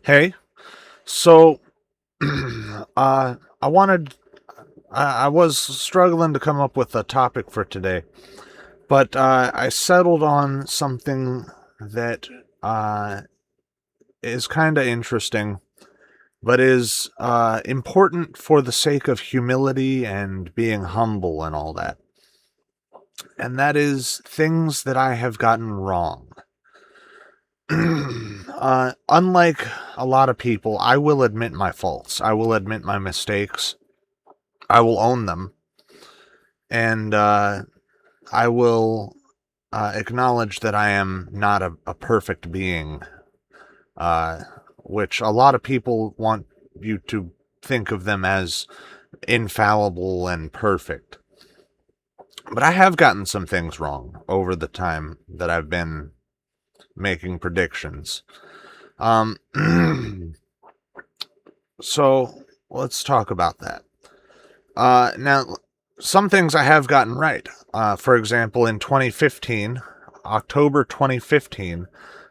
Hey, so I wanted, I was struggling to come up with a topic for today, but I settled on something that uh, is kind of interesting, but is important for the sake of humility and being humble and all that. And that is things that I have gotten wrong. Unlike a lot of people, I will admit my faults. I will admit my mistakes. I will own them, and I will acknowledge that I am not a perfect being, uh, which a lot of people want you to think of them as infallible and perfect. But I have gotten some things wrong over the time that I've been making predictions. Um, so let's talk about that. Now, some things I have gotten right. For example, in 2015, October 2015,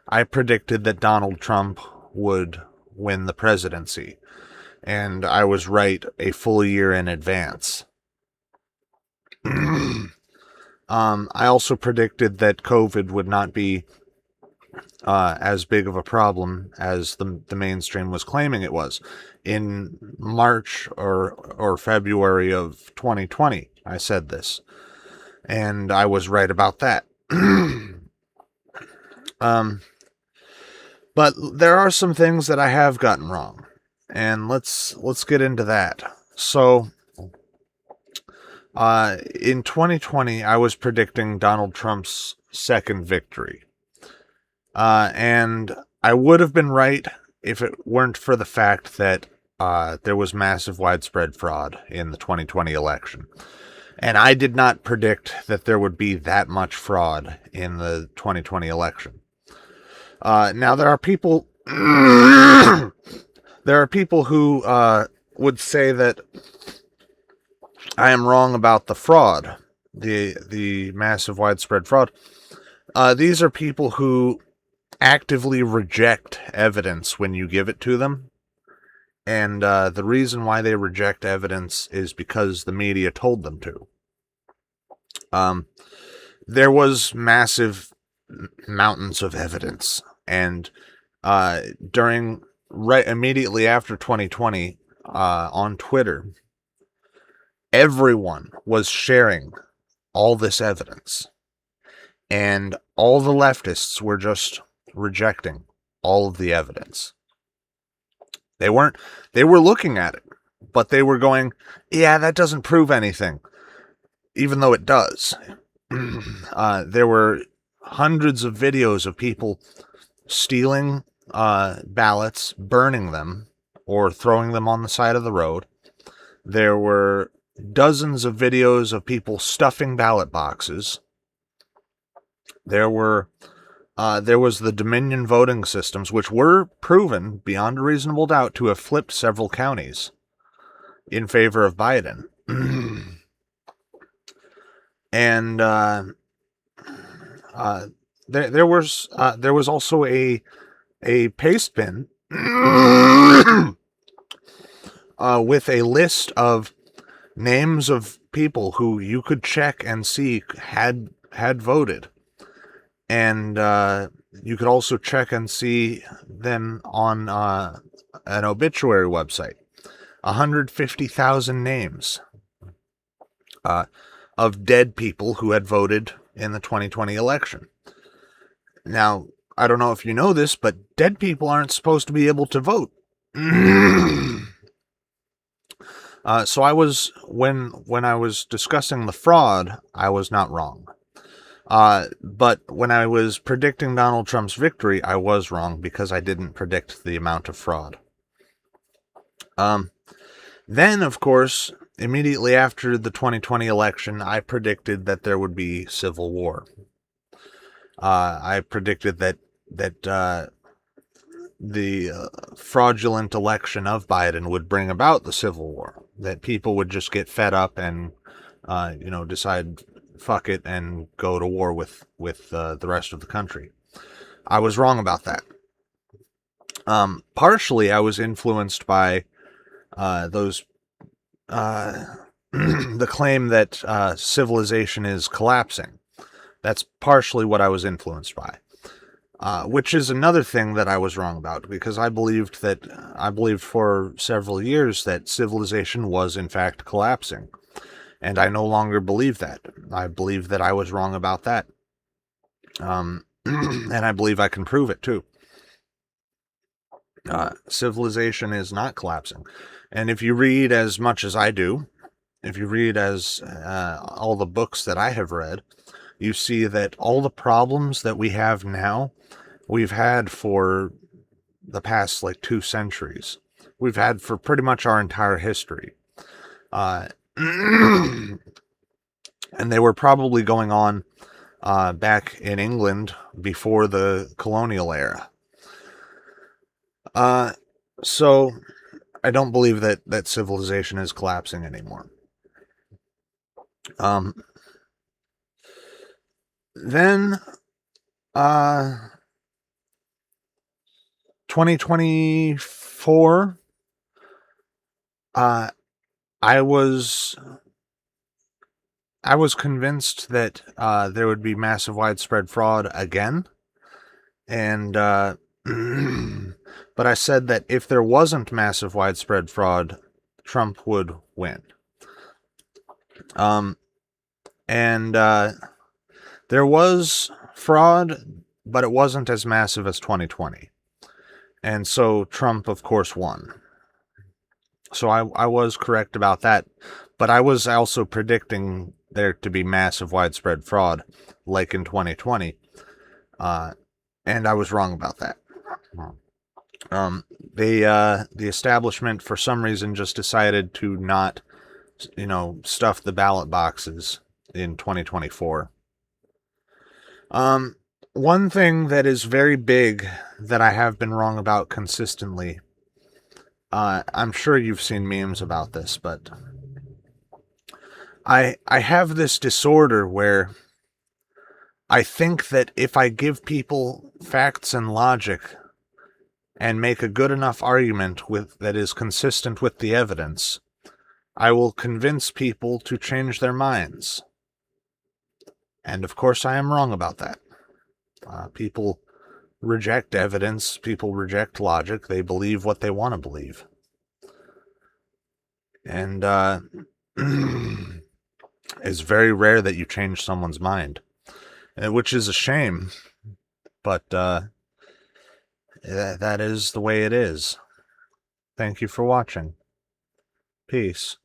I predicted that Donald Trump would win the presidency, and I was right a full year in advance. I also predicted that COVID would not be as big of a problem as the mainstream was claiming it was. In March or February of 2020, I said this, and I was right about that. um, but there are some things that I have gotten wrong, and let's get into that. So, in 2020, I was predicting Donald Trump's second victory. And I would have been right if it weren't for the fact that there was massive widespread fraud in the 2020 election. And I did not predict that there would be that much fraud in the 2020 election. Now there are people there are people who would say that I am wrong about the fraud, the massive widespread fraud. These are people who actively reject evidence when you give it to them. And the reason why they reject evidence is because the media told them to. Um, there was massive mountains of evidence. And during, right immediately after 2020, on Twitter, everyone was sharing all this evidence. And all the leftists were just rejecting all of the evidence. They weren't, they were looking at it, but they were going, yeah, that doesn't prove anything, even though it does. There were hundreds of videos of people stealing ballots, burning them, or throwing them on the side of the road. There were dozens of videos of people stuffing ballot boxes. There was the Dominion voting systems, which were proven beyond a reasonable doubt to have flipped several counties in favor of Biden. And there was also a paste bin with a list of names of people who you could check and see had voted. And you could also check and see them on an obituary website. 150,000 names of dead people who had voted in the 2020 election. Now, I don't know if you know this, but dead people aren't supposed to be able to vote. So I was, when I was discussing the fraud, I was not wrong. But when I was predicting Donald Trump's victory, I was wrong because I didn't predict the amount of fraud. Then, of course, immediately after the 2020 election, I predicted that there would be civil war. I predicted that the fraudulent election of Biden would bring about the civil war. That people would just get fed up and, decide fuck it and go to war with the rest of the country. I was wrong about that. Partially, I was influenced by those the claim that civilization is collapsing. That's partially what I was influenced by. Which is another thing that I was wrong about, because I believed for several years that civilization was in fact collapsing, and I no longer believe that. I believe that I was wrong about that, and I believe I can prove it too. Civilization is not collapsing, and if you read as much as I do, if you read as all the books that I have read, you see that all the problems that we have now, we've had for the past like 2 centuries. We've had for pretty much our entire history. And they were probably going on back in England before the colonial era. So I don't believe that civilization is collapsing anymore. Then 2024, I was convinced that there would be massive widespread fraud again, and but I said that if there wasn't massive widespread fraud, Trump would win. And there was fraud, but it wasn't as massive as 2020. And so Trump, of course, won. So I was correct about that. But I was also predicting there to be massive widespread fraud, like in 2020. And I was wrong about that. The establishment, for some reason, just decided to not, stuff the ballot boxes in 2024. One thing that is very big that I have been wrong about consistently, I'm sure you've seen memes about this, but I have this disorder where I think that if I give people facts and logic and make a good enough argument that is consistent with the evidence, I will convince people to change their minds. And of course I am wrong about that. People reject evidence, people reject logic, they believe what they want to believe. And it's very rare that you change someone's mind, which is a shame, but that is the way it is. Thank you for watching. Peace.